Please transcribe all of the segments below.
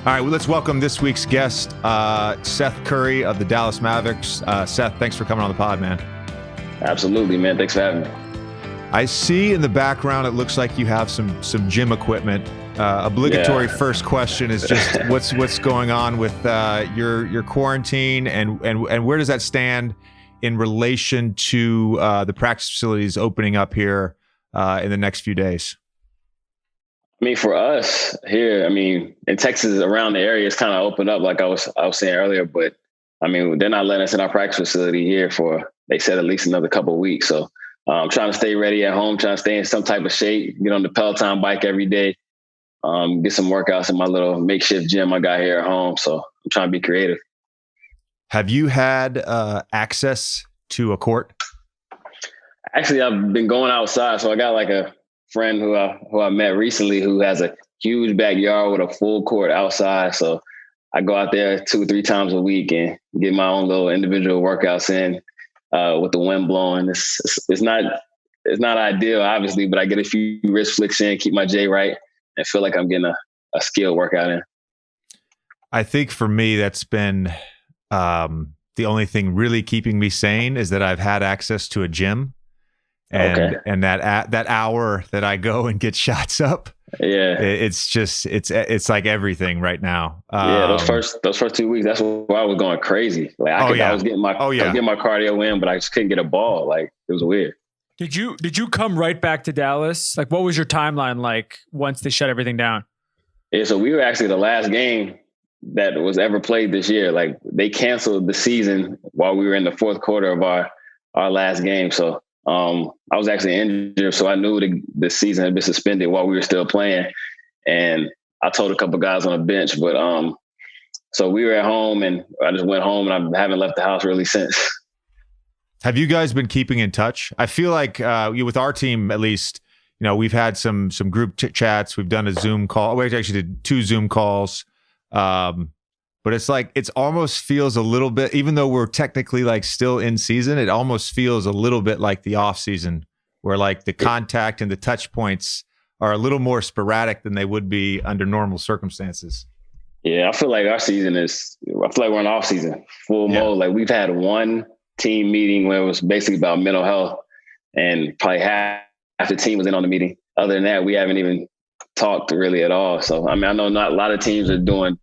All right, well, let's welcome this week's guest, Seth Curry of the Dallas Mavericks. Seth, thanks for coming on the pod, man. Absolutely, man. Thanks for having me. I see in the background, it looks like you have some gym equipment. Obligatory first question is just what's going on with your quarantine and where does that stand in relation to the practice facilities opening up here in the next few days? I mean, for us here, I mean, in Texas, around the area, it's kind of opened up, like I was saying earlier. But I mean, they're not letting us in our practice facility here for, they said, at least another couple of weeks. So I'm trying to stay ready at home, trying to stay in some type of shape, get on the Peloton bike every day, get some workouts in my little makeshift gym I got here at home. So I'm trying to be creative. Have you had access to a court? Actually, I've been going outside. So I got like a friend who I met recently who has a huge backyard with a full court outside. So I go out there 2 or 3 times a week and get my own little individual workouts in with the wind blowing. It's not ideal, obviously, but I get a few wrist flicks in, keep my J right, and feel like I'm getting a skill workout in. I think for me, that's been the only thing really keeping me sane is that I've had access to a gym. And that hour that I go and get shots up, it's like everything right now. Those first 2 weeks, that's why I was going crazy. Like I was getting my cardio in, but I just couldn't get a ball. Like it was weird. Did you come right back to Dallas? Like, what was your timeline like once they shut everything down? Yeah, so we were actually the last game that was ever played this year. Like they canceled the season while we were in the fourth quarter of our last game. So I was actually injured, so I knew the season had been suspended while we were still playing. And I told a couple of guys on the bench, but so we were at home and I just went home and I haven't left the house really since. Have you guys been keeping in touch? I feel like with our team, at least, you know, we've had some group chats. We've done a Zoom call. We actually did 2 Zoom calls. But it's like, it's almost feels a little bit, even though we're technically like still in season, it almost feels a little bit like the off season where like the contact and the touch points are a little more sporadic than they would be under normal circumstances. Yeah. I feel like our season I feel like we're in off season full mode. Like we've had one team meeting where it was basically about mental health and probably half the team was in on the meeting. Other than that, we haven't even talked really at all. So, I mean, I know not a lot of teams are doing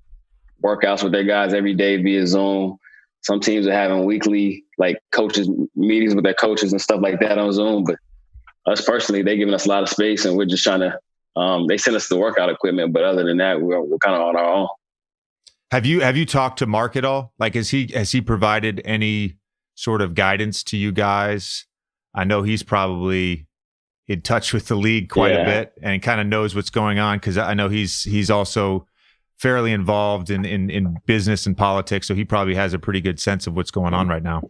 workouts with their guys every day via Zoom. Some teams are having weekly like coaches meetings with their coaches and stuff like that on Zoom. But us personally, they're giving us a lot of space and we're just trying to, they send us the workout equipment. But other than that, we're kind of on our own. Have you talked to Mark at all? Like, has he provided any sort of guidance to you guys? I know he's probably in touch with the league quite a bit and kind of knows what's going on. Cause I know he's also fairly involved in business and politics, so he probably has a pretty good sense of what's going on right now.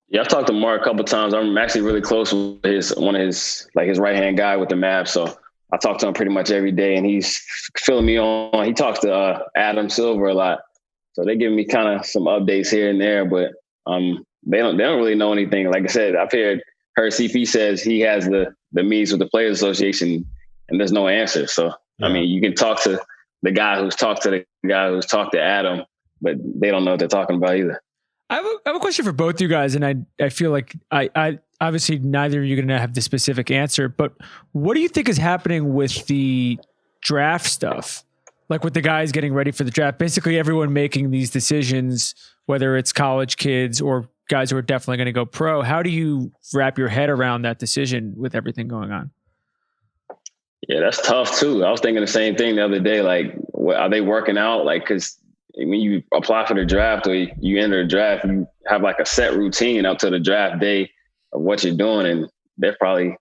Yeah, I've talked to Mark a couple of times. I'm actually really close with one of his right-hand guy with the Mavs, so I talk to him pretty much every day, and he's filling me on. He talks to Adam Silver a lot, so they give me kind of some updates here and there, but they don't really know anything. Like I said, I've heard CP says he has the meetings with the Players Association, and there's no answer. So I mean, you can talk to the guy who's talked to the guy who's talked to Adam, but they don't know what they're talking about either. I have a question for both you guys, and I feel like I obviously neither of you are going to have the specific answer, but what do you think is happening with the draft stuff? Like with the guys getting ready for the draft, basically everyone making these decisions, whether it's college kids or guys who are definitely going to go pro. How do you wrap your head around that decision with everything going on? Yeah, that's tough too. I was thinking the same thing the other day. Like, are they working out? Like, because when you apply for the draft or you enter the draft, you have like a set routine up to the draft day of what you're doing. And they're probably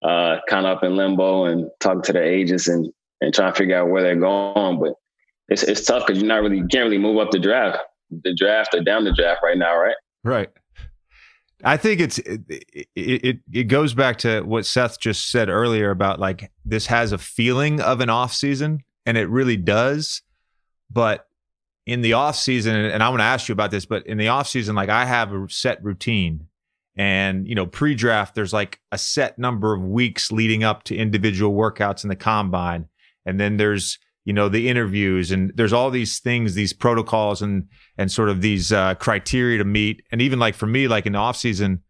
kind of up in limbo and talking to their agents and trying to figure out where they're going. But it's tough because you can't really move up the draft or down the draft right now, right? Right. I think it goes back to what Seth just said earlier about like this has a feeling of an off season, and it really does. But in the off season, and I want to ask you about this, but in the off season, like I have a set routine, and pre-draft there's like a set number of weeks leading up to individual workouts in the combine, and then there's the interviews, and there's all these things, these protocols and sort of these criteria to meet. And even like for me, like in the off season,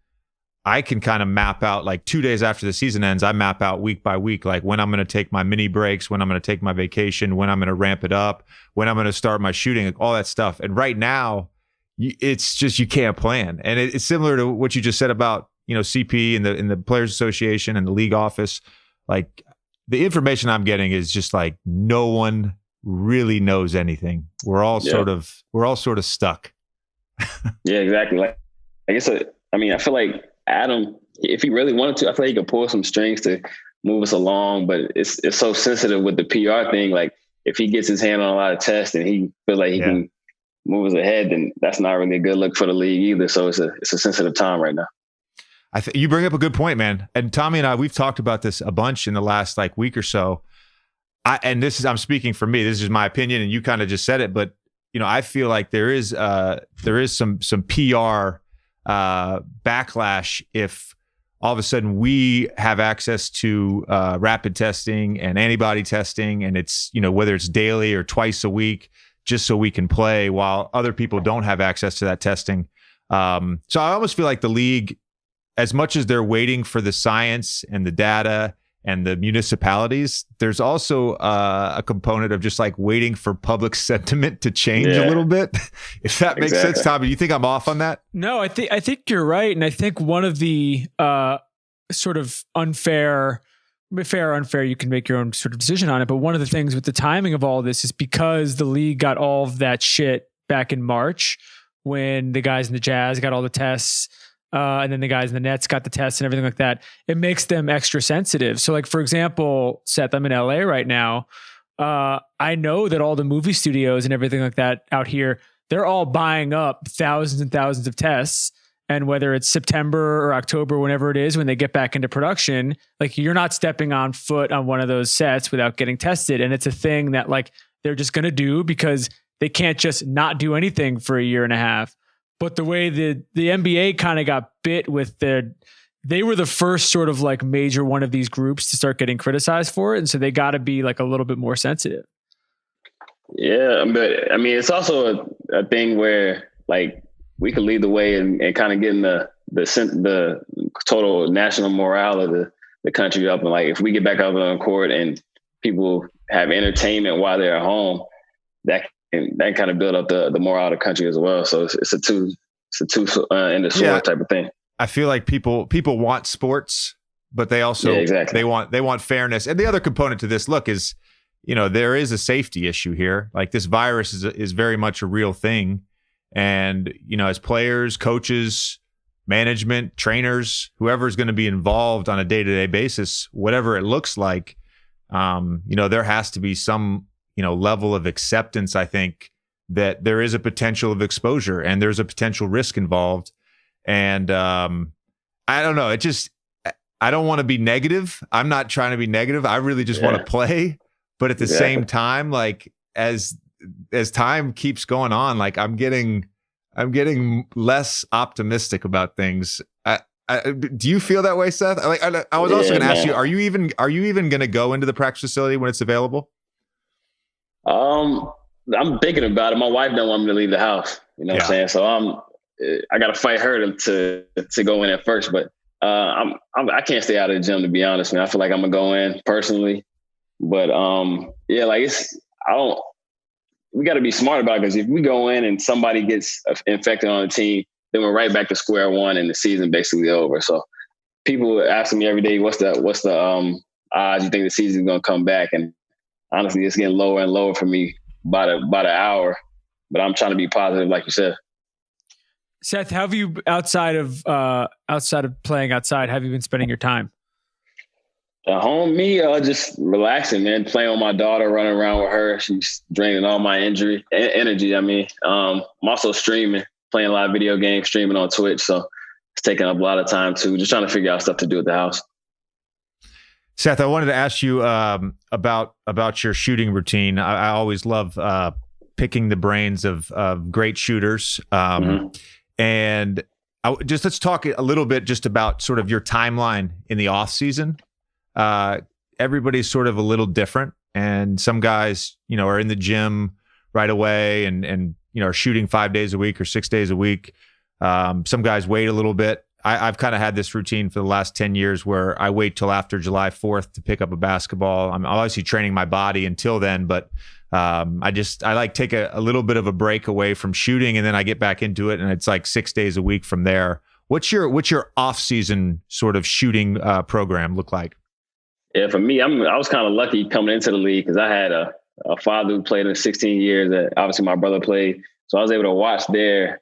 I can kind of map out like 2 days after the season ends, I map out week by week, like when I'm going to take my mini breaks, when I'm going to take my vacation, when I'm going to ramp it up, when I'm going to start my shooting, like all that stuff. And right now it's just, you can't plan. And it's similar to what you just said about, CP and the Players Association and the league office. Like the information I'm getting is just like, no one really knows anything. We're all sort of stuck. Yeah, exactly. Like I guess, I feel like Adam, if he really wanted to, I feel like he could pull some strings to move us along, but it's so sensitive with the PR thing. Like if he gets his hand on a lot of tests and he feels like he can move us ahead, then that's not really a good look for the league either. So it's a sensitive time right now. You bring up a good point, man. And Tommy and I, we've talked about this a bunch in the last like week or so. I'm speaking for me, this is my opinion, and you kind of just said it, but I feel like there is some PR backlash if all of a sudden we have access to rapid testing and antibody testing, and it's whether it's daily or twice a week, just so we can play, while other people don't have access to that testing. So I almost feel like the league, as much as they're waiting for the science and the data and the municipalities, there's also a component of just like waiting for public sentiment to change a little bit. If that makes sense, Tommy, you think I'm off on that? No, I think you're right. And I think one of the sort of fair or unfair, you can make your own sort of decision on it. But one of the things with the timing of all this is because the league got all of that shit back in March when the guys in the Jazz got all the tests, and then the guys in the Nets got the tests and everything like that. It makes them extra sensitive. So like, for example, Seth, I'm in LA right now. I know that all the movie studios and everything like that out here, they're all buying up thousands and thousands of tests. And whether it's September or October, whenever it is, when they get back into production, like you're not stepping on foot on one of those sets without getting tested. And it's a thing that like they're just going to do because they can't just not do anything for a year and a half. But the way the NBA kind of got bit with they were the first sort of like major one of these groups to start getting criticized for it. And so they got to be like a little bit more sensitive. Yeah. But I mean, it's also a thing where like we could lead the way and kind of getting the total national morale of the country up. And like, if we get back up on court and people have entertainment while they're at home, that kind of build up the morale of the country as well. So it's a two in the sword type of thing. I feel like people want sports, but they also they want fairness. And the other component to this look is, there is a safety issue here. Like this virus is very much a real thing. And, as players, coaches, management, trainers, whoever is going to be involved on a day-to-day basis, whatever it looks like, there has to be some, level of acceptance, I think, that there is a potential of exposure and there's a potential risk involved. And I don't know. I don't want to be negative. I'm not trying to be negative. I really just want to play. But at the same time, like as time keeps going on, like I'm getting less optimistic about things. Do you feel that way, Seth? Like I was also going to ask you, are you even going to go into the practice facility when it's available? I'm thinking about it. My wife don't want me to leave the house. You know what I'm saying? So I got to fight her to go in at first. But I can't stay out of the gym, to be honest, man. I feel like I'm gonna go in personally. But we got to be smart about it, because if we go in and somebody gets infected on the team, then we're right back to square one and the season basically over. So people asking me every day, what's the odds you think the season's going to come back? And honestly, it's getting lower and lower for me by the hour, but I'm trying to be positive, like you said. Seth, how have you, outside of playing outside, have you been spending your time? At home, just relaxing, man. Playing with my daughter, running around with her. She's draining all my energy. I'm also streaming, playing a lot of video games, streaming on Twitch. So it's taking up a lot of time too. Just trying to figure out stuff to do at the house. Seth, I wanted to ask you about your shooting routine. I always love picking the brains of great shooters. And let's talk a little bit just about sort of your timeline in the off season. Everybody's sort of a little different. and some guys, are in the gym right away and are shooting 5 days a week or 6 days a week. Some guys wait a little bit. I've kind of had this routine for the last 10 years where I wait till after July 4th to pick up a basketball. I'm obviously training my body until then, but I like take a little bit of a break away from shooting, and then I get back into it, and it's like 6 days a week from there. What's your off-season sort of shooting program look like? Yeah, for me, I was kind of lucky coming into the league because I had a father who played in 16 years. That obviously my brother played, so I was able to watch their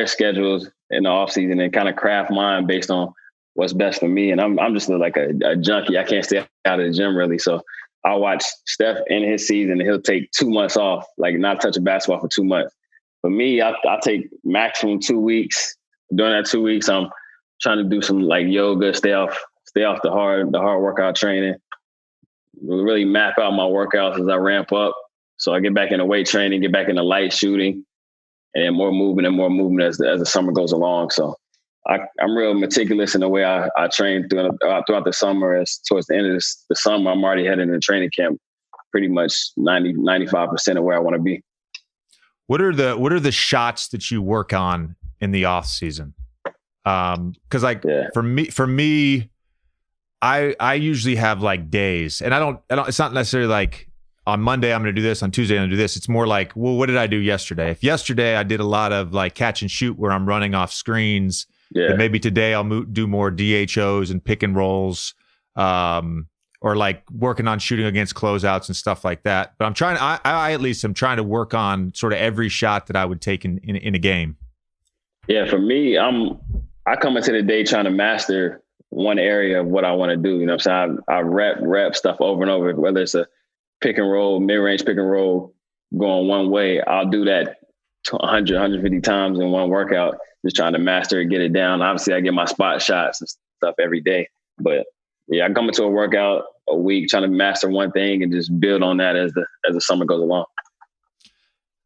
schedules in the off season and kind of craft mine based on what's best for me. And I'm just like a junkie. I can't stay out of the gym really. So I'll watch Steph in his season and he'll take 2 months off, like not touch a basketball for 2 months. For me, I take maximum 2 weeks. During that 2 weeks, I'm trying to do some like yoga, stay off the hard workout training, really map out my workouts as I ramp up. So I get back into weight training, get back into light shooting, and more movement as the summer goes along. So I'm real meticulous in the way I train throughout the summer. As towards the end of the summer, I'm already heading into training camp, pretty much 95% of where I want to be. What are the shots that you work on in the off season? Because for me, I usually have like days, and I don't. It's not necessarily like on Monday I'm going to do this, on Tuesday I'm going to do this. It's more like, well, what did I do yesterday? If yesterday I did a lot of like catch and shoot where I'm running off screens, then maybe today I'll do more DHOs and pick and rolls, or like working on shooting against closeouts and stuff like that. But I at least am trying to work on sort of every shot that I would take in a game. Yeah, for me, I come into the day trying to master one area of what I want to do. You know what I'm saying? I rep stuff over and over, whether it's a pick and roll, mid-range pick and roll going one way. I'll do that 100, 150 times in one workout, just trying to master it, get it down. Obviously, I get my spot shots and stuff every day. But yeah, I come into a workout a week trying to master one thing and just build on that as the summer goes along.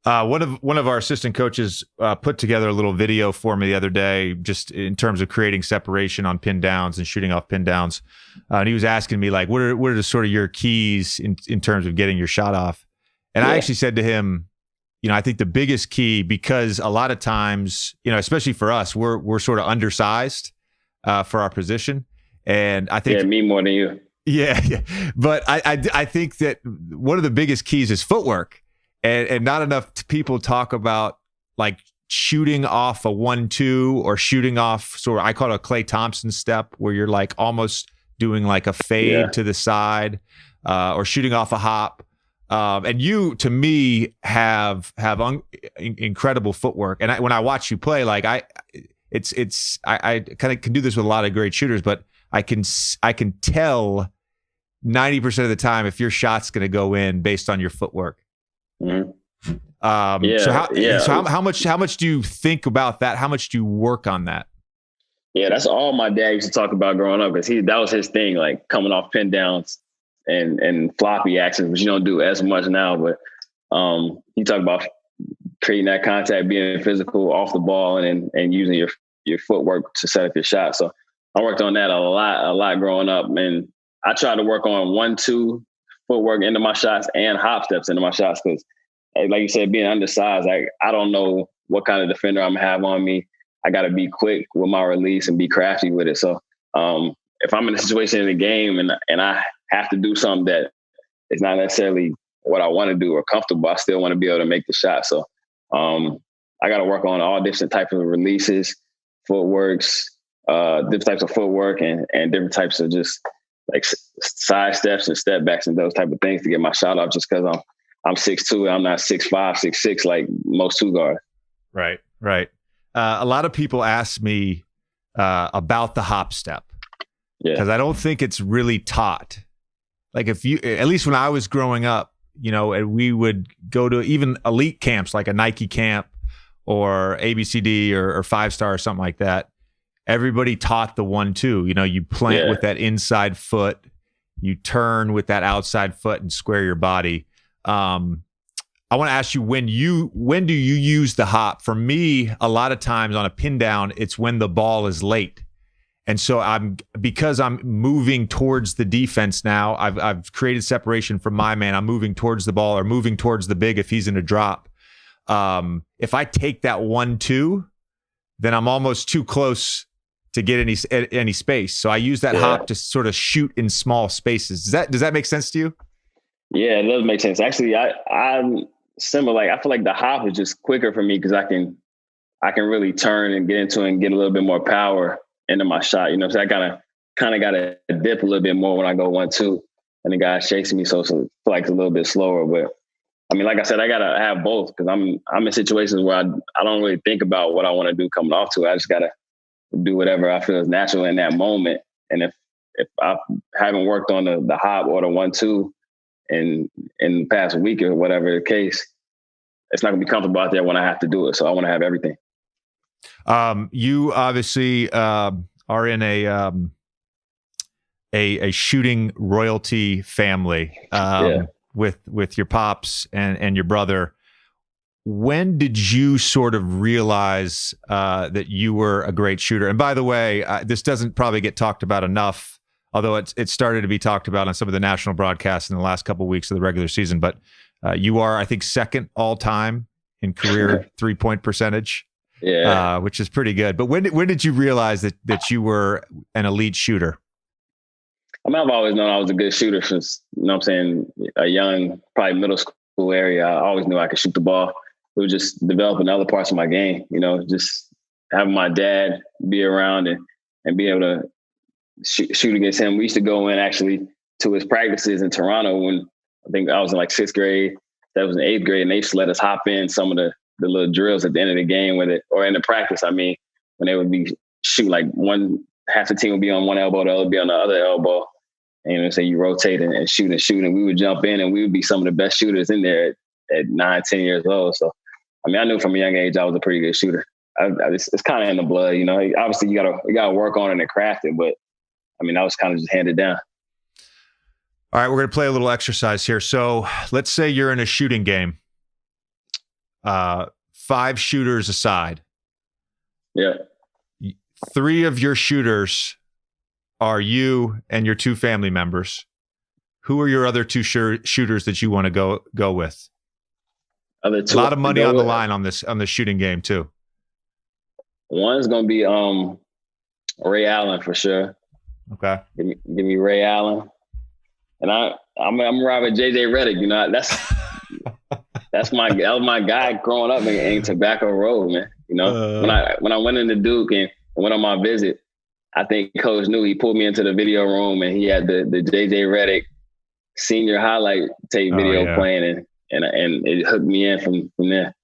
One of our assistant coaches put together a little video for me the other day, just in terms of creating separation on pin downs and shooting off pin downs. And he was asking me like, what are the sort of your keys in terms of getting your shot off? And I actually said to him, I think the biggest key, because a lot of times, especially for us, we're sort of undersized for our position, and I think me more than you. Yeah. But I think that one of the biggest keys is footwork. And not enough people talk about like shooting off a 1-2 or shooting off sort of, I call it a Klay Thompson step, where you're like almost doing like a fade to the side, or shooting off a hop. And you, to me, have incredible footwork. And when I watch you play, like I kind of can do this with a lot of great shooters, but I can tell 90% of the time if your shot's going to go in based on your footwork. Mm-hmm. So how much do you think about that? How much do you work on that? Yeah, that's all my dad used to talk about growing up, because that was his thing, like coming off pin downs and floppy actions, which you don't do as much now. But he talked about creating that contact, being physical off the ball, and using your footwork to set up your shot. So I worked on that a lot growing up, and I tried to work on 1-2 footwork into my shots and hop steps into my shots, because like you said, being undersized, I don't know what kind of defender I'm gonna have on me. I got to be quick with my release and be crafty with it. So if I'm in a situation in the game and I have to do something that is not necessarily what I want to do or comfortable, I still want to be able to make the shot. So I got to work on all different types of releases, footworks, different types of footwork, and different types of just like side steps and step backs and those type of things to get my shot off, just because I'm 6'2", I'm not 6'5", 6'6", like most two guards. Right. A lot of people ask me about the hop step, because I don't think it's really taught. Like at least when I was growing up, and we would go to even elite camps, like a Nike camp or ABCD or 5-star or something like that. Everybody taught the 1-2. You plant with that inside foot, you turn with that outside foot and square your body. I want to ask you, when do you use the hop? For me, a lot of times on a pin down, it's when the ball is late. And so because I'm moving towards the defense now, I've created separation from my man. I'm moving towards the ball or moving towards the big if he's in a drop. If I take that 1-2, then I'm almost too close to get any space. So I use that hop to sort of shoot in small spaces. Does that make sense to you? Yeah, it does make sense. Actually, I'm similar. Like, I feel like the hop is just quicker for me because I can really turn and get into it and get a little bit more power into my shot. You know, so I kind of got to dip a little bit more when I go 1-2, and the guy's chasing me. So I feel like it's a little bit slower. But I mean, like I said, I gotta have both because I'm in situations where I don't really think about what I want to do coming off to it. I just gotta do whatever I feel is natural in that moment. And if I haven't worked on the hop or the 1-2 in the past week or whatever the case, it's not gonna be comfortable out there when I have to do it. So I want to have everything. You obviously are in a shooting royalty family with your pops and your brother. When did you sort of realize that you were a great shooter? And by the way, this doesn't probably get talked about enough, although it started to be talked about on some of the national broadcasts in the last couple of weeks of the regular season. But you are, I think, second all time in career 3-point percentage. Yeah, which is pretty good. But when did you realize that you were an elite shooter? I mean, I've always known I was a good shooter since, you know what I'm saying, a young, probably middle school area. I always knew I could shoot the ball. It was just developing other parts of my game, you know, just having my dad be around and be able to shoot against him. We used to go in actually to his practices in Toronto when I think I was in like 6th grade. That was in 8th grade, and they used to let us hop in some of the little drills at the end of the game with it, or in the practice. I mean, when they would be shooting, like half the team would be on one elbow, the other would be on the other elbow. And you know, so you rotate and shoot. And we would jump in and we would be some of the best shooters in there at 9, 10 years old. So, I mean, I knew from a young age I was a pretty good shooter. It's kind of in the blood, you know. Obviously, you gotta work on it and craft it, but I mean, I was kind of just handed down. All right, we're gonna play a little exercise here. So let's say you're in a shooting game. 5 shooters aside. Yeah. 3 of your shooters are you and your 2 family members. Who are your other 2 shooters that you want to go with? A lot of money on the line on the shooting game too. One's gonna be Ray Allen for sure. Okay. Give me Ray Allen, and I'm robbing JJ Redick. You know, that was my guy growing up in Tobacco Road, man. You know, when I went into Duke and went on my visit, I think Coach knew. He pulled me into the video room and he had the JJ Redick senior highlight tape video playing, and it hooked me in from there.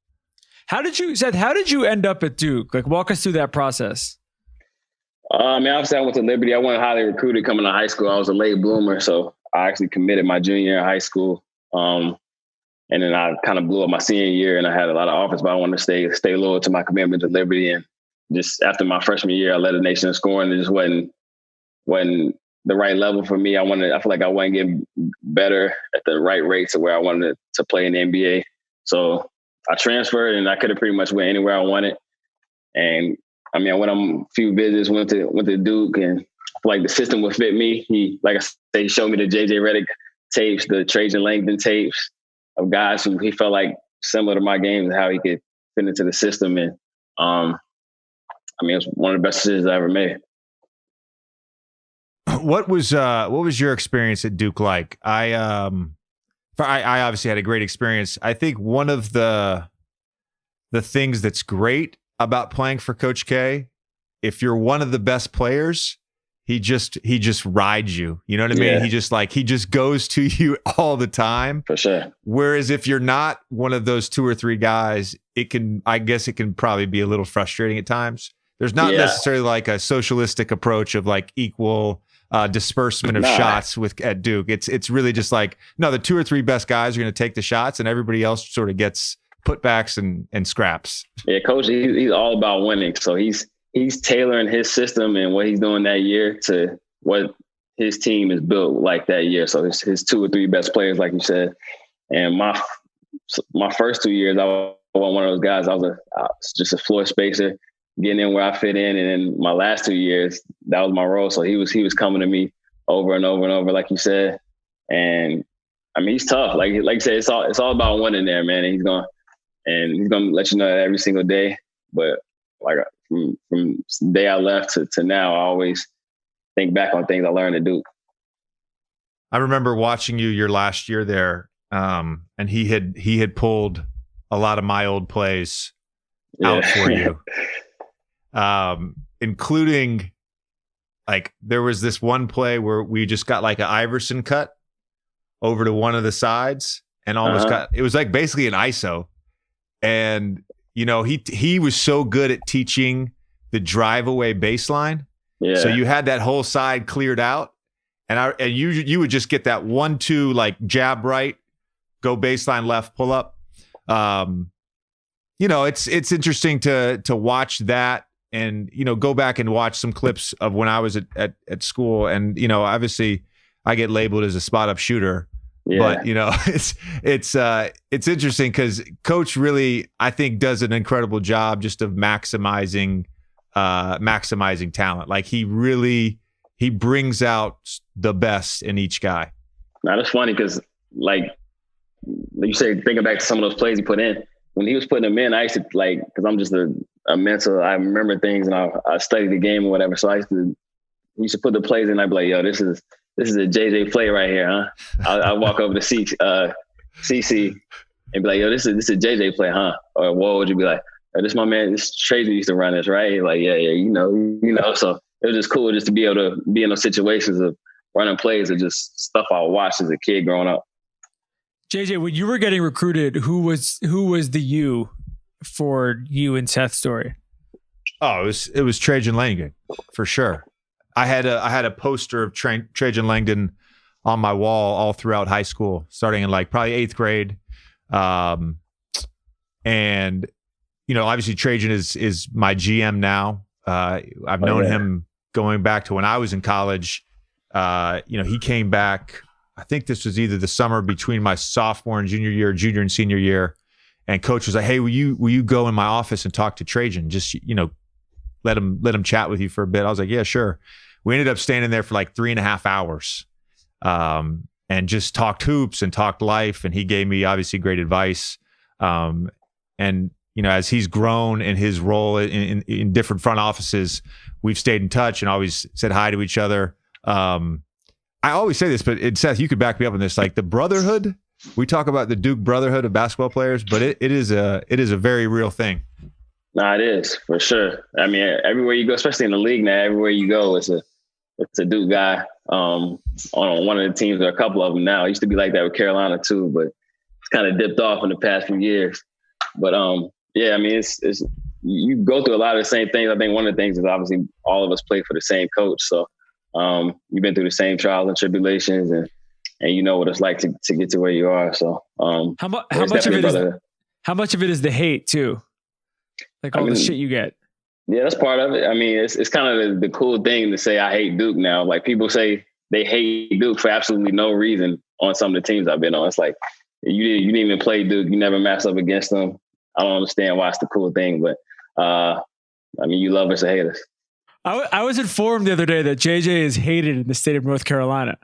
Seth, how did you end up at Duke? Like, walk us through that process. I mean, obviously I went to Liberty. I wasn't highly recruited coming to high school. I was a late bloomer, so I actually committed my junior year in high school. And then I kind of blew up my senior year and I had a lot of offers, but I wanted to stay loyal to my commitment to Liberty. And just after my freshman year, I led the nation in scoring. It just wasn't the right level for me. I feel like I wasn't getting better at the right rate to where I wanted to play in the NBA. So I transferred and I could have pretty much went anywhere I wanted. And I mean, I went on a few visits, went to Duke, and I feel like the system would fit me. He showed me the JJ Redick tapes, the Trajan Langdon tapes of guys who he felt like similar to my game and how he could fit into the system. And I mean, it was one of the best decisions I ever made. What was your experience at Duke like? I obviously had a great experience. I think one of the things that's great about playing for Coach K, if you're one of the best players, he just rides you. You know what I mean? Yeah. He just goes to you all the time. For sure. Whereas if you're not one of those 2 or 3 guys, it can probably be a little frustrating at times. There's not necessarily like a socialistic approach of like equal disbursement of shots at Duke. It's really just like, no, the 2 or 3 best guys are going to take the shots and everybody else sort of gets putbacks and scraps. Yeah, Coach, he's all about winning. So he's tailoring his system and what he's doing that year to what his team is built like that year. So his 2 or 3 best players, like you said. And my first 2 years, I wasn't one of those guys. I was just a floor spacer. getting in where I fit in. And then my last 2 years, that was my role. So he was coming to me over and over and over, like you said. And I mean, he's tough. Like you said, it's all about winning there, man. And he's gonna let you know that every single day. But like from the day I left to now, I always think back on things I learned at Duke. I remember watching you your last year there, and he had pulled a lot of my old plays out for you, including like there was this one play where we just got like an Iverson cut over to one of the sides and almost it was like basically an ISO. And, you know, he was so good at teaching the drive away baseline. Yeah. So you had that whole side cleared out and you would just get that 1-2, like jab right, go baseline left, pull up. You know, it's interesting to watch that and, you know, go back and watch some clips of when I was at school. And, you know, obviously I get labeled as a spot up shooter. Yeah. But, you know, it's interesting because Coach really, I think, does an incredible job just of maximizing talent. Like he brings out the best in each guy. Now that's funny because like you say, thinking back to some of those plays he put in, when he was putting them in, I used to like, because I'm just a mental, I remember things and I studied the game or whatever. So he used to put the plays in and I'd be like, yo, this is a JJ play right here, huh? I'll walk over to CC and be like, yo, this is a JJ play, huh? Or what would you be like? Oh, this my man, this Trajan used to run this, right? He's like, yeah, you know. So it was just cool just to be able to be in those situations of running plays or just stuff I watched as a kid growing up. JJ, when you were getting recruited, who was the you for you and Seth's story? Oh, it was Trajan Langdon for sure. I had a poster of Trajan Langdon on my wall all throughout high school, starting in like probably 8th grade. And you know, obviously Trajan is my GM now. I've known him going back to when I was in college. You know, he came back. I think this was either the summer between my sophomore and junior year, junior and senior year. And Coach was like, "Hey, will you go in my office and talk to Trajan? Just, you know, let him chat with you for a bit." I was like, "Yeah, sure." We ended up standing there for like 3.5 hours, and just talked hoops and talked life. And he gave me obviously great advice. And you know, as he's grown in his role in different front offices, we've stayed in touch and always said hi to each other. I always say this, but Seth, you could back me up on this. Like the brotherhood, we talk about the Duke Brotherhood of basketball players, but it is a very real thing. No, it is for sure. I mean, everywhere you go, especially in the league now, everywhere you go, it's a Duke guy on one of the teams or a couple of them now. It used to be like that with Carolina too, but it's kind of dipped off in the past few years. But yeah, I mean, it's you go through a lot of the same things. I think one of the things is obviously all of us play for the same coach, so you've been through the same trials and tribulations, and you know what it's like to get to where you are. So how much of it is the hate too, like all the shit you get? Yeah, that's part of it. I mean, it's kind of the cool thing to say I hate Duke now. Like people say they hate Duke for absolutely no reason on some of the teams I've been on. It's like you didn't even play Duke, you never matched up against them. I don't understand why it's the cool thing, but I mean, you love us or hate us. I was informed the other day that JJ is hated in the state of North Carolina.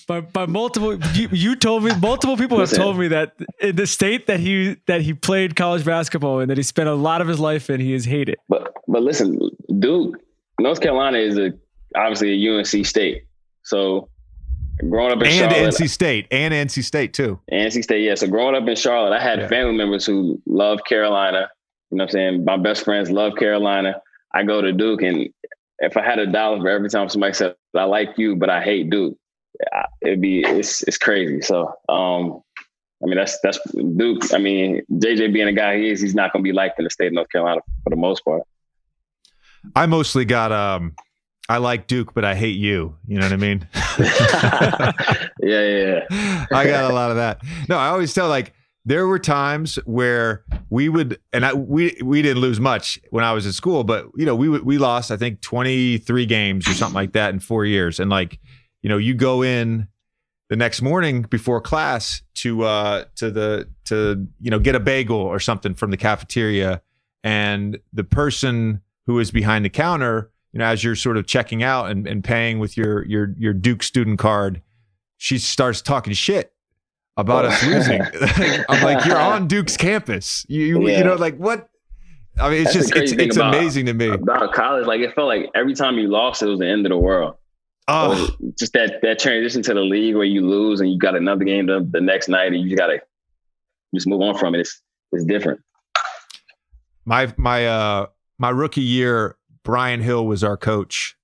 But by multiple, you told me, multiple people have told me that in the state that he played college basketball and that he spent a lot of his life in, he is hated. But listen, Duke, North Carolina is obviously a UNC state. So growing up in Charlotte, and NC State too. NC State, yeah. So growing up in Charlotte, I had family members who love Carolina. You know what I'm saying? My best friends love Carolina. I go to Duke, and if I had $1 for every time somebody said, "I like you, but I hate Duke," it's crazy. So I mean, that's Duke. I mean, JJ being a guy he is, he's not going to be liked in the state of North Carolina for the most part. I mostly got I like Duke, but I hate you. You know what I mean? Yeah. I got a lot of that. No, I always tell, like, there were times where we would, and we didn't lose much when I was at school, but you know, we lost, I think 23 games or something like that in 4 years. And like, you know, you go in the next morning before class to you know, get a bagel or something from the cafeteria. and the person who is behind the counter, as you're sort of checking out and paying with your Duke student card, she starts talking shit about us losing. I'm like, you're on Duke's campus. You know, like what? I mean, it's it's amazing to me about college. Like it felt like every time you lost, it was the end of the world. Oh, so just that transition to the league where you lose and you got another game the next night and you got to just move on from it. It's different. My rookie year, Brian Hill was our coach,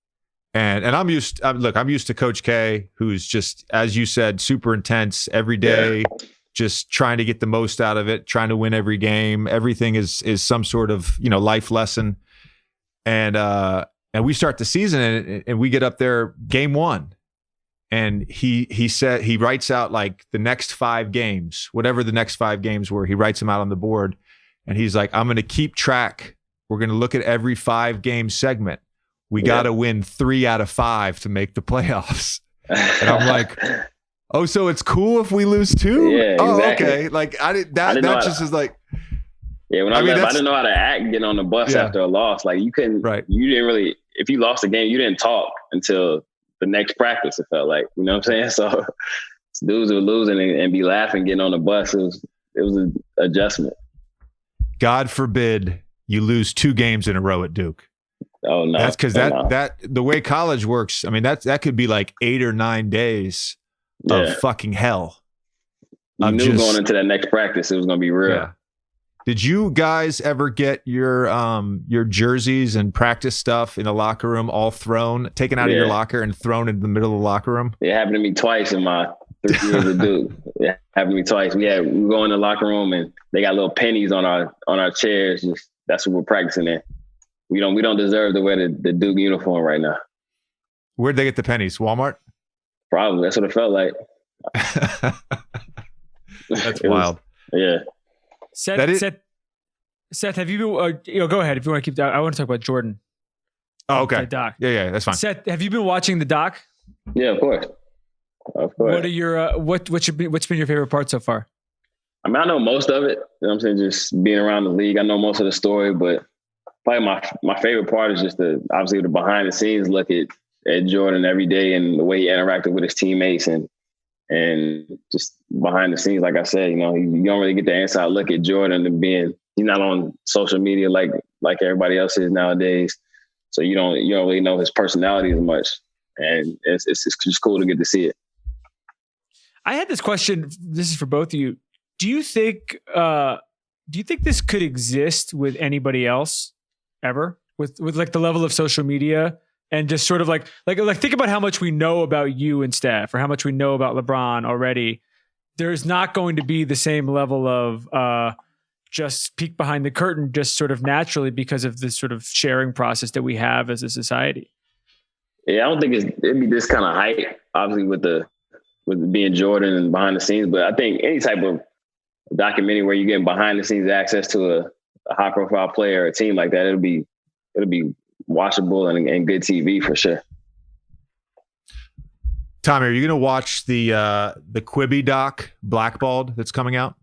and I'm used to Coach K, who's just, as you said, super intense every day. Yeah. Just trying to get the most out of it, trying to win every game. Everything is some sort of, life lesson. And we start the season and we get up there game one. And he said, he writes out like the next 5 games, whatever the next 5 games were, he writes them out on the board. And he's like, I'm going to keep track. We're going to look at every 5-game segment. We got to win 3 out of 5 to make the playoffs. And I'm like, oh, so it's cool if we lose 2? Yeah, oh, exactly. Okay. Like that just is like. Yeah, when I left, I didn't know how to act getting on the bus after a loss. Like you didn't really, if you lost a game, you didn't talk until the next practice, it felt like, you know what I'm saying? So dudes were losing and be laughing, getting on the bus. It was an adjustment. God forbid you lose 2 games in a row at Duke. Oh no. That's because that the way college works, I mean, that could be like 8 or 9 days of fucking hell. You knew going into that next practice, it was going to be real. Yeah. Did you guys ever get your jerseys and practice stuff in the locker room all taken out of your locker and thrown in the middle of the locker room? It happened to me twice in my 3 years of Duke. It happened to me twice. We go in the locker room and they got little pennies on our chairs. That's what we're practicing in. We don't deserve to wear the Duke uniform right now. Where'd they get the pennies? Walmart? Probably. That's what it felt like. That's wild. Yeah. Seth, have you been? Go ahead if you want to keep that. I want to talk about Jordan. Oh, okay. The doc. Yeah, that's fine. Seth, have you been watching the doc? Yeah, of course. What are your what's been your favorite part so far? I mean, I know most of it. You know what I'm saying? Just being around the league, I know most of the story, but probably my favorite part is just obviously the behind the scenes look at Jordan every day and the way he interacted with his teammates and just behind the scenes, like I said, you don't really get the inside look at Jordan and he's not on social media like everybody else is nowadays. So you don't really know his personality as much. And it's just cool to get to see it. I had this question. This is for both of you. Do you think this could exist with anybody else ever with like the level of social media? And just sort of like think about how much we know about you and Steph, or how much we know about LeBron already. There's not going to be the same level of just peek behind the curtain, just sort of naturally because of this sort of sharing process that we have as a society. Yeah, I don't think it'd be this kind of hype, obviously with being Jordan and behind the scenes. But I think any type of documentary where you're getting behind the scenes access to a high profile player or a team like that, it'll be watchable and good TV for sure. Tommy, are you going to watch the Quibi doc, Blackballed, that's coming out?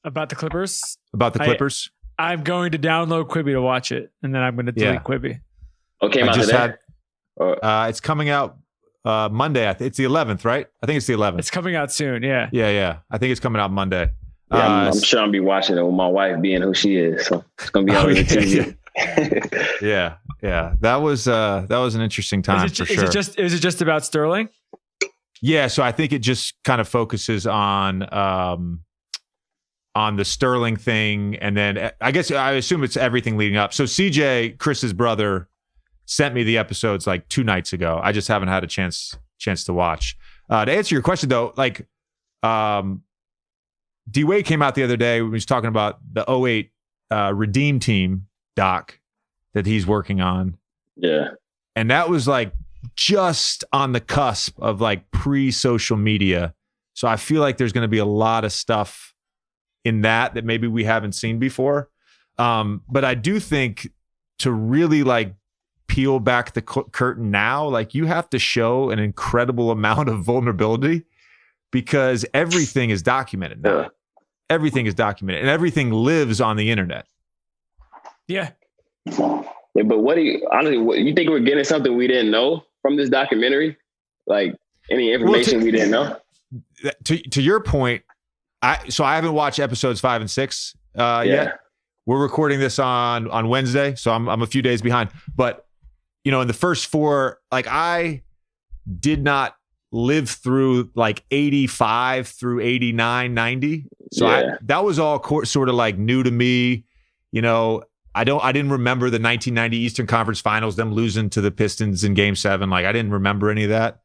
About the Clippers? About the Clippers? I'm going to download Quibi to watch it, and then I'm going to delete Quibi. Okay, it's coming out Monday. It's the 11th, right? I think it's the 11th. It's coming out soon, yeah. Yeah. I think it's coming out Monday. Yeah, I'm sure I'll be watching it with my wife being who she is. So it's going to be on the TV. Yeah. That was an interesting time for sure. Is it just about Sterling? Yeah, so I think it just kind of focuses on the Sterling thing, and then I assume it's everything leading up. So CJ, Chris's brother, sent me the episodes like 2 nights ago. I just haven't had a chance to watch. To answer your question though, like D-Wade came out the other day when he was talking about the 08 Redeem Team doc that he's working on. Yeah. And that was like just on the cusp of like pre-social media. So I feel like there's going to be a lot of stuff in that maybe we haven't seen before. But I do think to really like peel back the curtain now, like you have to show an incredible amount of vulnerability because everything is documented now. Everything is documented and everything lives on the internet. Yeah. Yeah, but what you think we're getting something we didn't know from this documentary? Like any information we didn't know? To your point, I haven't watched episodes 5 and 6 yet. We're recording this on Wednesday, so I'm a few days behind. But in the first 4, like I did not live through like 85 through 89, 90. So that was all sort of like new to me. I didn't remember the 1990 Eastern Conference Finals, them losing to the Pistons in Game 7. Like I didn't remember any of that.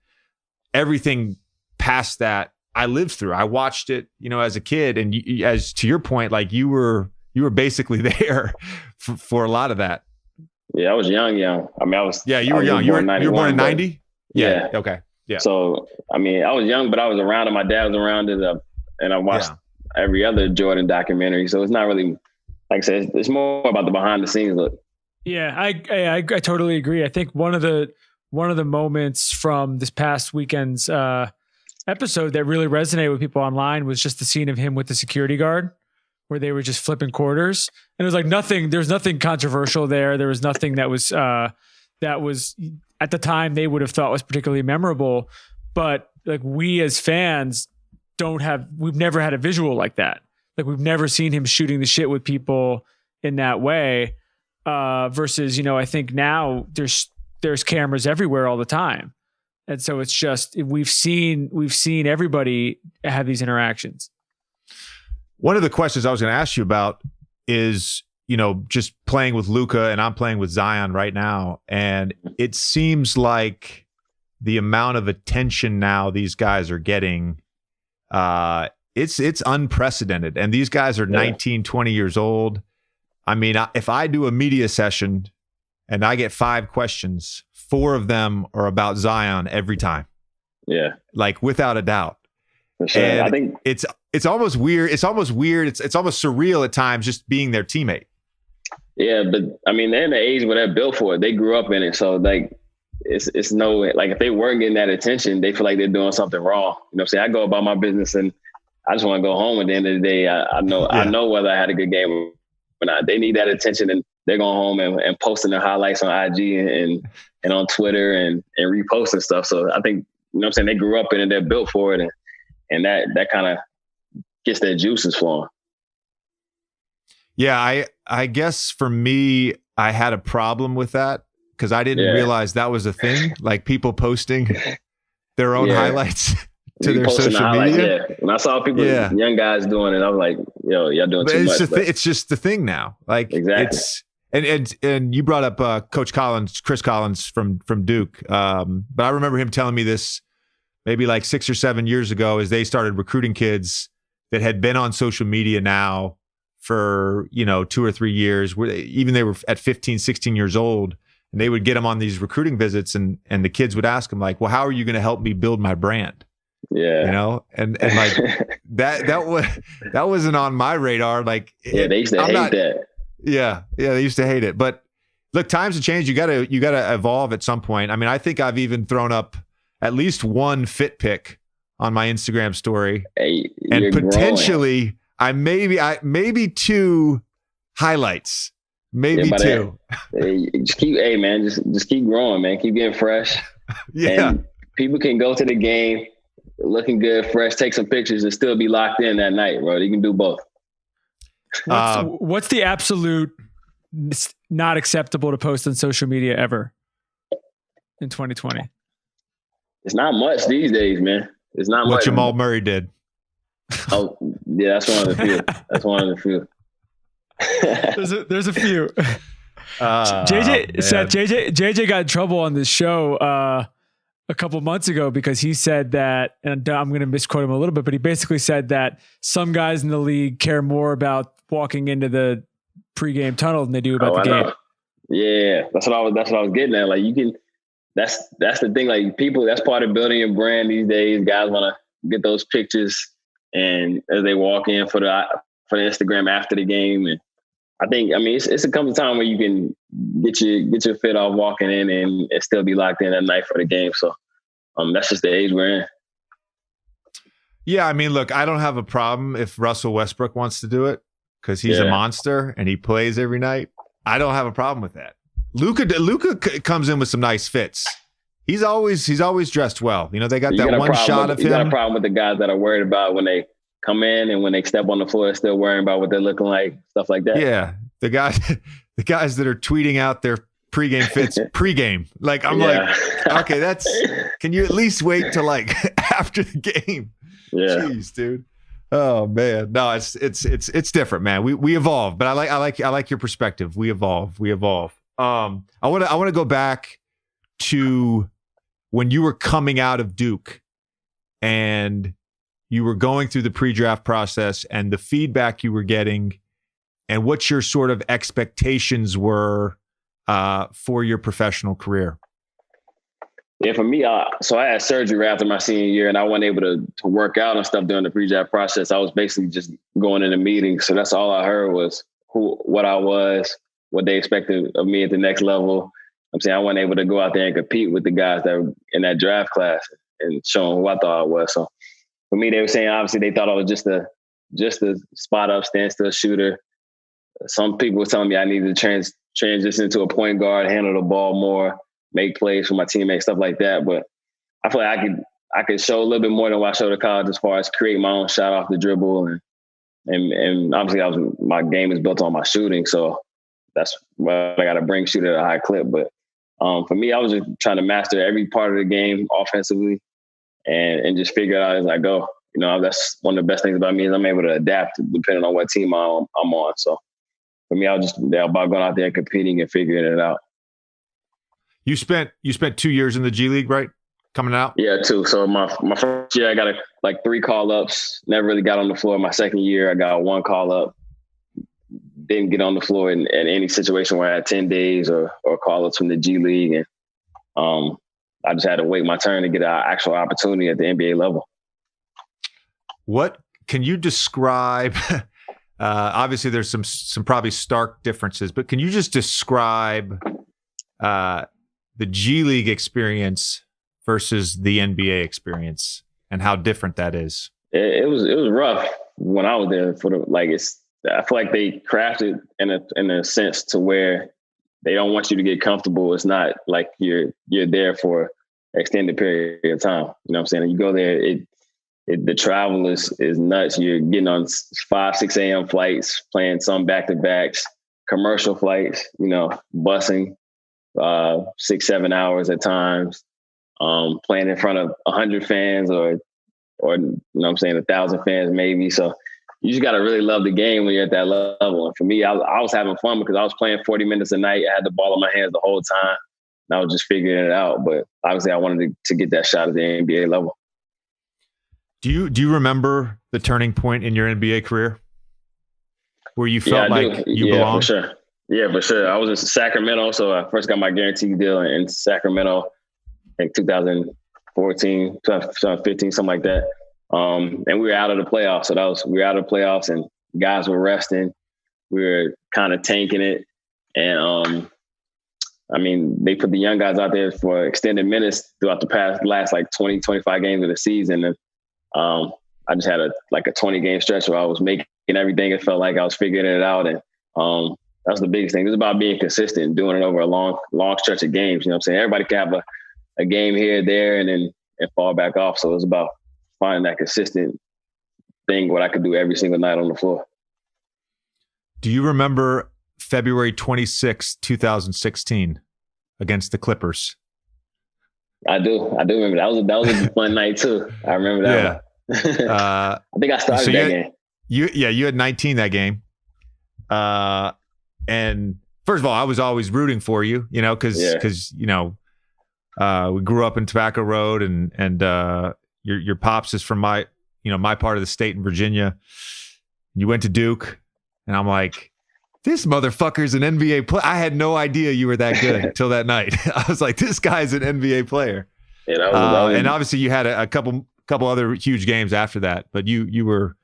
Everything past that I lived through. I watched it, as a kid, and as to your point, like you were basically there for a lot of that. Yeah, I was young. I mean, I was. Yeah, you were young. You were born in 90? Yeah. Okay. Yeah. So, I mean, I was young, but I was around it. My dad was around it, and I watched every other Jordan documentary. So it's not really, like I said, it's more about the behind the scenes look. Yeah, I totally agree. I think one of the moments from this past weekend's episode that really resonated with people online was just the scene of him with the security guard, where they were just flipping quarters, and it was like nothing. There was nothing controversial there. There was nothing that was at the time they would have thought was particularly memorable. But like we as fans we've never had a visual like that. Like we've never seen him shooting the shit with people in that way. Versus, I think now there's cameras everywhere all the time. And so it's just, we've seen everybody have these interactions. One of the questions I was going to ask you about is, just playing with Luca, and I'm playing with Zion right now. And it seems like the amount of attention now these guys are getting, it's unprecedented. And these guys are 19, 20 years old. I mean, if I do a media session and I get 5 questions, 4 of them are about Zion every time. Yeah. Like without a doubt. For sure. And I think it's almost weird. It's almost weird. It's almost surreal at times just being their teammate. Yeah, but I mean, they're in the age where they're built for it. They grew up in it. So like it's no, like if they weren't getting that attention, they feel like they're doing something wrong. You know what I'm saying? I go about my business and I just want to go home at the end of the day. I know whether I had a good game or not. They need that attention, and they're going home and posting their highlights on IG and on Twitter and reposting stuff. So I think, you know what I'm saying, they grew up in it, they're built for it, and that kind of gets their juices flowing. Yeah, I guess for me, I had a problem with that because I didn't realize that was a thing. Like people posting their own highlights to their social media. Yeah. When I saw people, young guys doing it, I was like, yo, y'all doing too much. It's just the thing now. Like exactly. And you brought up Coach Chris Collins from Duke. But I remember him telling me this maybe like 6 or 7 years ago as they started recruiting kids that had been on social media now for, 2 or 3 years, where they were at 15, 16 years old, and they would get them on these recruiting visits, and the kids would ask them like, well, how are you going to help me build my brand? Yeah. And like that wasn't on my radar. Like, they used to hate that. Yeah. They used to hate it. But look, times have changed. You gotta evolve at some point. I mean, I think I've even thrown up at least one fit pic on my Instagram story, and potentially growing. I maybe 2 highlights, maybe 2. Just keep growing, man. Keep getting fresh. Yeah. And people can go to the game looking good, fresh, take some pictures, and still be locked in that night, bro. You can do both. What's the absolute not acceptable to post on social media ever in 2020? It's not much these days, man. It's not much. What Jamal Murray did. Oh, yeah, that's one of the few. There's a few. JJ got in trouble on this show a couple months ago because he said that, and I'm going to misquote him a little bit, but he basically said that some guys in the league care more about walking into the pregame tunnel than they do about the game. Yeah, that's what I was getting at. Like that's the thing. Like people, that's part of building your brand these days. Guys want to get those pictures, and as they walk in for the Instagram after the game, and I think, it's a comes a time where you can get your fit off walking in and still be locked in that night for the game. So that's just the age we're in. Yeah, look, I don't have a problem if Russell Westbrook wants to do it because he's a monster and he plays every night. I don't have a problem with that. Luca comes in with some nice fits. He's always dressed well. You know, they got that one shot of him. You got a problem with the guys that are worried about when they come in and when they step on the floor, still worrying about what they're looking like, stuff like that. Yeah, the guys that are tweeting out their pregame fits pregame. Like I'm like, okay, can you at least wait till like after the game? Yeah. Jeez, dude. Oh man, no, it's different, man. We evolve, but I like your perspective. We evolve. I want to go back to when you were coming out of Duke and you were going through the pre-draft process and the feedback you were getting and what your sort of expectations were for your professional career. Yeah, for me, so I had surgery after my senior year and I wasn't able to work out and stuff during the pre-draft process. I was basically just going in a meeting. So that's all I heard was what I was, what they expected of me at the next level. I'm saying I wasn't able to go out there and compete with the guys that were in that draft class and show them who I thought I was. So for me, they were saying, obviously, they thought I was just a spot up, standstill shooter. Some people were telling me I needed to transition to a point guard, handle the ball more, make plays for my teammates, stuff like that. But I feel like I could show a little bit more than what I showed at college as far as create my own shot off the dribble. And obviously my game is built on my shooting. So that's what I got to bring, shoot at a high clip. But for me, I was just trying to master every part of the game offensively and just figure it out as I go. You know, that's one of the best things about me is I'm able to adapt depending on what team I'm on. So for me, I was just about going out there and competing and figuring it out. You spent 2 years in the G League, right? Coming out? Yeah, 2. So my first year, I got 3 call-ups. Never really got on the floor. My second year, I got 1 call-up. Didn't get on the floor in any situation where I had 10 days or call-ups from the G League. And I just had to wait my turn to get an actual opportunity at the NBA level. What can you describe? Obviously, there's some probably stark differences, but can you just describe the G League experience versus the NBA experience and how different that is? It was rough when I was there. I feel like they crafted in a sense to where they don't want you to get comfortable. It's not like you're there for an extended period of time. You know what I'm saying? And you go there, the travel is nuts. You're getting on 5, 6 a.m. flights, playing some back-to-backs, commercial flights, you know, busing 6, 7 hours at times, playing in front of 100 fans or you know what I'm saying, 1,000 fans maybe. So you just got to really love the game when you're at that level. And for me, I was having fun because I was playing 40 minutes a night. I had the ball in my hands the whole time. And I was just figuring it out. But obviously I wanted to get that shot at the NBA level. Do you remember the turning point in your NBA career where you felt like you belonged? For sure. Yeah, for sure. I was in Sacramento. So I first got my guaranteed deal in Sacramento in 2014, 2015, something like that. And we were out of the playoffs. So we were out of the playoffs and guys were resting. We were kind of tanking it. And they put the young guys out there for extended minutes throughout the last 20, 25 games of the season. And I just had a 20-game stretch where I was making everything. It felt like I was figuring it out. And that's the biggest thing. It's about being consistent and doing it over a long stretch of games. You know what I'm saying? Everybody can have a game here, there, and fall back off. So it's about finding that consistent thing, what I could do every single night on the floor. Do you remember February 26, 2016 against the Clippers? I do remember. That was a fun night too. I remember that one. I think I started that game. You had 19 that game. And first of all, I was always rooting for you, you know, because you know, we grew up in Tobacco Road and your pops is from my part of the state in Virginia. You went to Duke and I'm like, this motherfucker's an NBA player. I had no idea you were that good until that night. I was like, this guy's an NBA player. Yeah, and obviously you had a couple other huge games after that, but you were,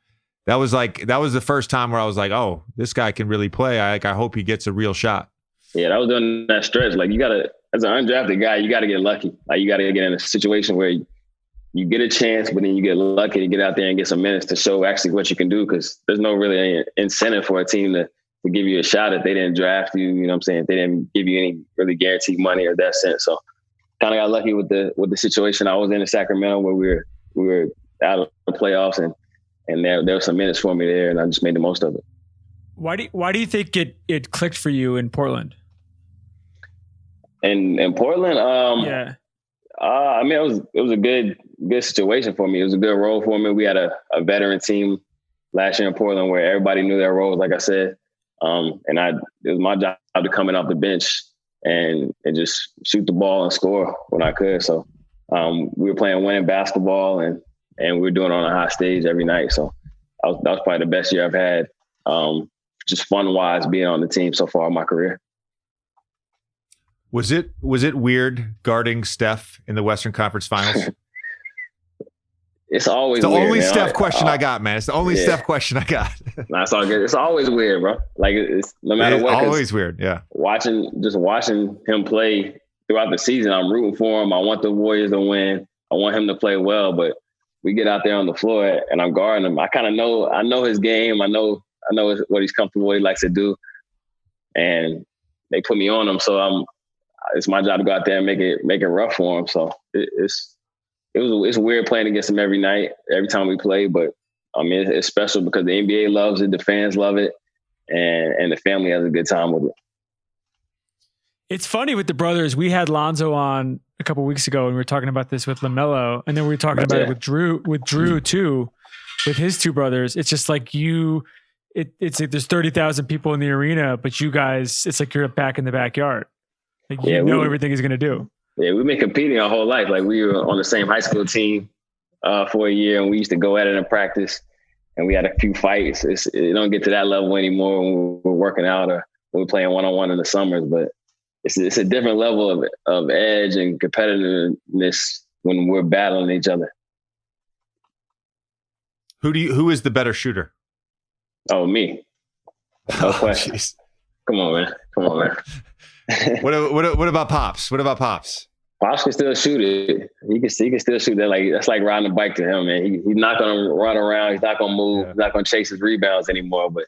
that was the first time where I was like, oh, this guy can really play. I hope he gets a real shot. Yeah, that was during that stretch. Like you gotta, as an undrafted guy, you gotta get lucky. Like you gotta get in a situation where you get a chance, but then you get lucky to get out there and get some minutes to show actually what you can do. Because there's no really any incentive for a team to to give you a shot if they didn't draft you. You know what I'm saying? If they didn't give you any really guaranteed money or that sense. So kind of got lucky with the situation I was in Sacramento where we were out of the playoffs and there were some minutes for me there, and I just made the most of it. Why do you think it clicked for you in Portland? In Portland, I mean, it was a good situation for me. It was a good role for me. We had a veteran team last year in Portland where everybody knew their roles, like I said. And it was my job to come in off the bench and just shoot the ball and score when I could. So we were playing winning basketball and we were doing it on a high stage every night. So that was probably the best year I've had, just fun-wise being on the team so far in my career. Was it weird guarding Steph in the Western Conference Finals? It's always the weird, only man. Steph question I got, man. It's the only Steph question I got. Nah, it's all good. It's always weird, bro. Like it's no matter what. Always weird. Yeah. Watching him play throughout the season, I'm rooting for him. I want the Warriors to win. I want him to play well, but we get out there on the floor and I'm guarding him. I kind of know. I know his game. I know what he's comfortable. What he likes to do, and they put me on him. So it's my job to go out there and make it rough for him. So it's weird playing against him every night, every time we play. But I mean, it's special because the NBA loves it, the fans love it, and the family has a good time with it. It's funny with the brothers. We had Lonzo on a couple of weeks ago, and we were talking about this with LaMelo, and then we were talking about it with Drew too, with his two brothers. It's just like it's like there's 30,000 people in the arena, but you guys, it's like you're back in the backyard. Like you know everything he's going to do. Yeah, we've been competing our whole life. Like we were on the same high school team for a year, and we used to go at it in practice, and we had a few fights. It don't get to that level anymore when we're working out or when we're playing one-on-one in the summers, but it's a different level of edge and competitiveness when we're battling each other. Who is the better shooter? Oh, me. No question. Geez. Come on, man. What about Pops? Pops can still shoot it. He can still shoot that. That's like riding a bike to him, man. He's not gonna run around. He's not gonna move. Yeah. He's not gonna chase his rebounds anymore. But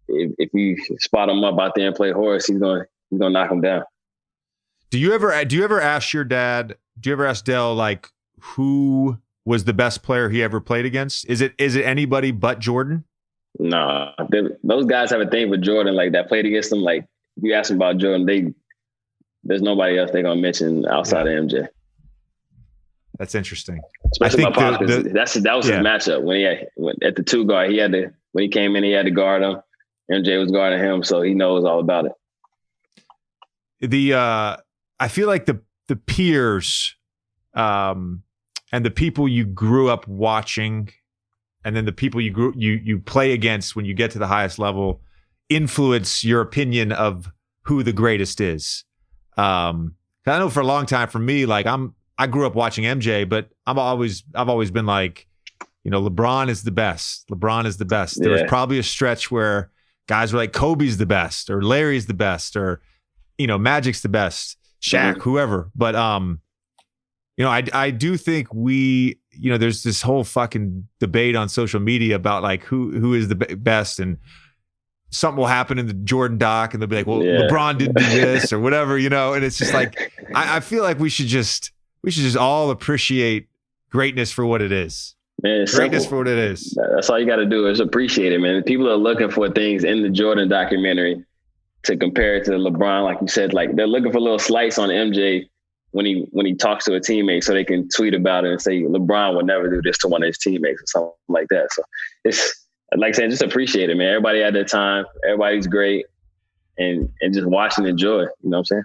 if you spot him up out there and play horse, he's gonna knock him down. Do you ever ask your dad? Do you ever ask Dell like who was the best player he ever played against? Is it anybody but Jordan? No, those guys have a thing with Jordan like that played against them. Like if you ask them about Jordan, there's nobody else they're gonna mention outside of MJ. That's interesting. Especially my Pops, that was his matchup when at the two guard. When he came in, he had to guard him. MJ was guarding him, so he knows all about it. I feel like the peers and the people you grew up watching, and then the people you play against when you get to the highest level influence your opinion of who the greatest is. I know for a long time for me, like I grew up watching MJ, but I've always been like, LeBron is the best. There was probably a stretch where guys were like, Kobe's the best, or Larry's the best, or Magic's the best, Shaq, whoever. But I do think there's this whole fucking debate on social media about like who is the best, and something will happen in the Jordan doc and they'll be like, well, LeBron didn't do this or whatever, and it's just like, I feel like we should just all appreciate greatness for what it is. Man, greatness for what it is. That's all you got to do is appreciate it, man. People are looking for things in the Jordan documentary to compare it to LeBron. Like you said, like they're looking for little slice on MJ when he talks to a teammate so they can tweet about it and say LeBron would never do this to one of his teammates or something like that. So it's, like I said, just appreciate it, man. Everybody had their time. Everybody's great. And just watch and enjoy. You know what I'm saying?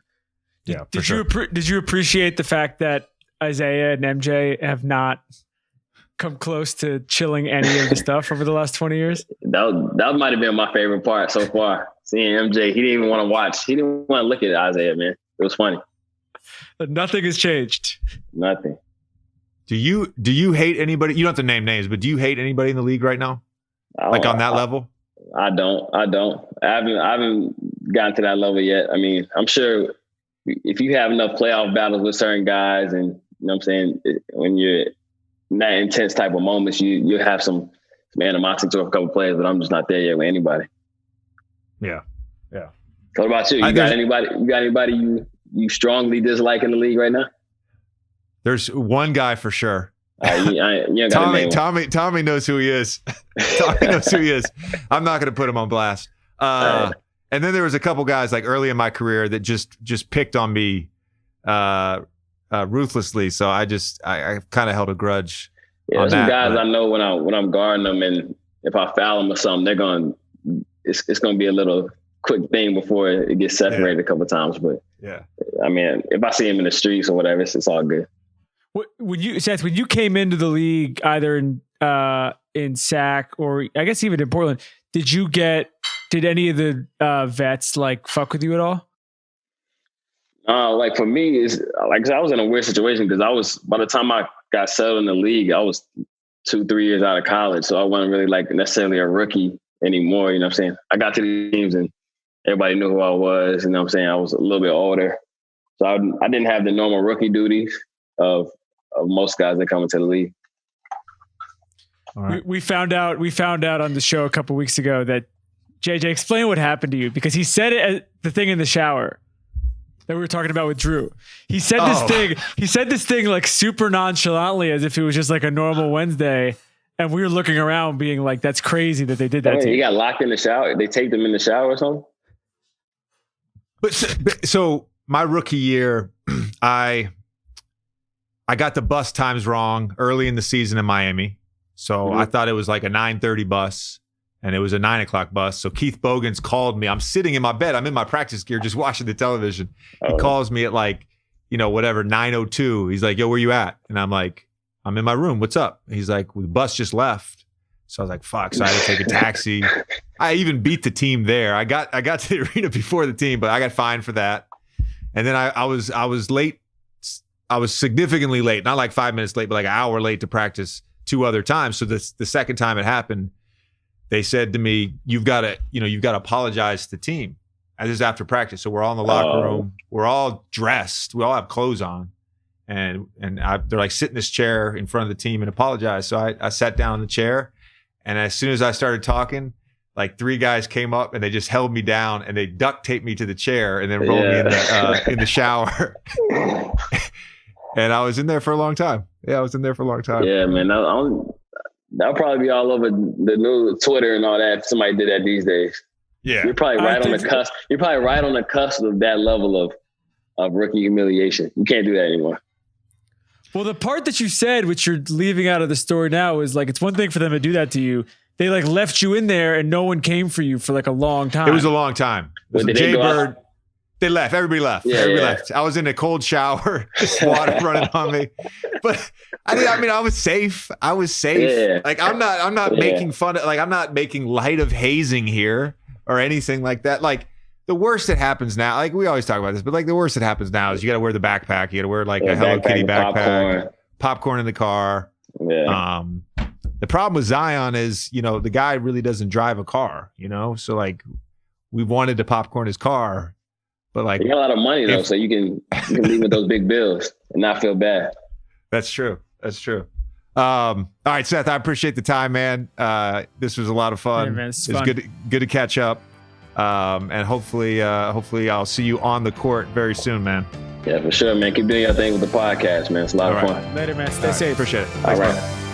Yeah, Did you appreciate the fact that Isaiah and MJ have not come close to chilling any of the stuff over the last 20 years? That might have been my favorite part so far. Seeing MJ, he didn't even want to watch. He didn't want to look at Isaiah, man. It was funny. But nothing has changed. Nothing. Do you hate anybody? You don't have to name names, but do you hate anybody in the league right now? Like on that level? I don't. I haven't gotten to that level yet. I mean, I'm sure if you have enough playoff battles with certain guys, and you know what I'm saying, when you're in that intense type of moments, you have some animosity to a couple players, but I'm just not there yet with anybody. Yeah. Yeah. What about you? You got anybody you strongly dislike in the league right now? There's one guy for sure. You Tommy knows who he is. Tommy knows who he is. I'm not going to put him on blast. And then there was a couple guys like early in my career that just picked on me ruthlessly. So I kind of held a grudge. Yeah, there's some guys I know when I'm guarding them, and if I foul them or something, it's going to be a little quick thing before it gets separated a couple of times. But yeah, I mean, if I see him in the streets or whatever, it's all good. Seth, when you came into the league, either in SAC or I guess even in Portland, did any of the vets like fuck with you at all? Like for me, it's like I was in a weird situation because by the time I got settled in the league, I was 2-3 years out of college, so I wasn't really like necessarily a rookie anymore. You know what I'm saying? I got to the teams and everybody knew who I was. You know what I'm saying? I was a little bit older, so I didn't have the normal rookie duties of most guys that come into the league. All right. We found out on the show a couple weeks ago that JJ, explain what happened to you, because he said it at the thing in the shower that we were talking about with Drew. He said this thing like super nonchalantly, as if it was just like a normal Wednesday. And we were looking around being like, that's crazy that they did that to you. He got locked in the shower. They taped him in the shower or something? But so my rookie year, I got the bus times wrong early in the season in Miami. So I thought it was like a 9:30 bus and it was a 9 o'clock bus. So Keith Bogans called me. I'm sitting in my bed. I'm in my practice gear, just watching the television. He calls me at like, 9:02. He's like, yo, where you at? And I'm like, I'm in my room. What's up? He's like, well, the bus just left. So I was like, fuck. So I had to take a taxi. I even beat the team there. I got to the arena before the team, but I got fined for that. And then I was late. I was significantly late, not like 5 minutes late, but like an hour late to practice 2 other times. So the second time it happened, they said to me, you've got to apologize to the team. And this is after practice. So we're all in the locker room. We're all dressed. We all have clothes on. And they're like, sit in this chair in front of the team and apologize. So I sat down in the chair. And as soon as I started talking, like 3 guys came up and they just held me down and they duct taped me to the chair and then rolled me in the shower. And I was in there for a long time. Yeah, I was in there for a long time. Yeah, man. That'll probably be all over the new Twitter and all that if somebody did that these days. Yeah. You're probably right on the cusp. You're probably right on the cusp of that level of rookie humiliation. You can't do that anymore. Well, the part that you said, which you're leaving out of the story now, is like, it's one thing for them to do that to you. They like left you in there and no one came for you for like a long time. It was a long time. Jay Bird. They left. Everybody left. Everybody left. I was in a cold shower, just water running on me. But I mean, I was safe. Yeah. Like I'm not making fun of, like I'm not making light of hazing here or anything like that. Like the worst that happens now, like we always talk about this, but like the worst that happens now is you got to wear the backpack. You got to wear like a Hello Kitty backpack, popcorn in the car. Yeah. The problem with Zion is, the guy really doesn't drive a car, so like we wanted to popcorn his car. But like, you got a lot of money though, so you can leave with those big bills and not feel bad. That's true. All right, Seth, I appreciate the time, man. This was a lot of fun. Yeah, man, it's fun. good to catch up. And hopefully I'll see you on the court very soon, man. Yeah, for sure, man. Keep doing your thing with the podcast, man. It's a lot of fun. Later, man. Stay safe. Appreciate it. Thanks, all right. Man.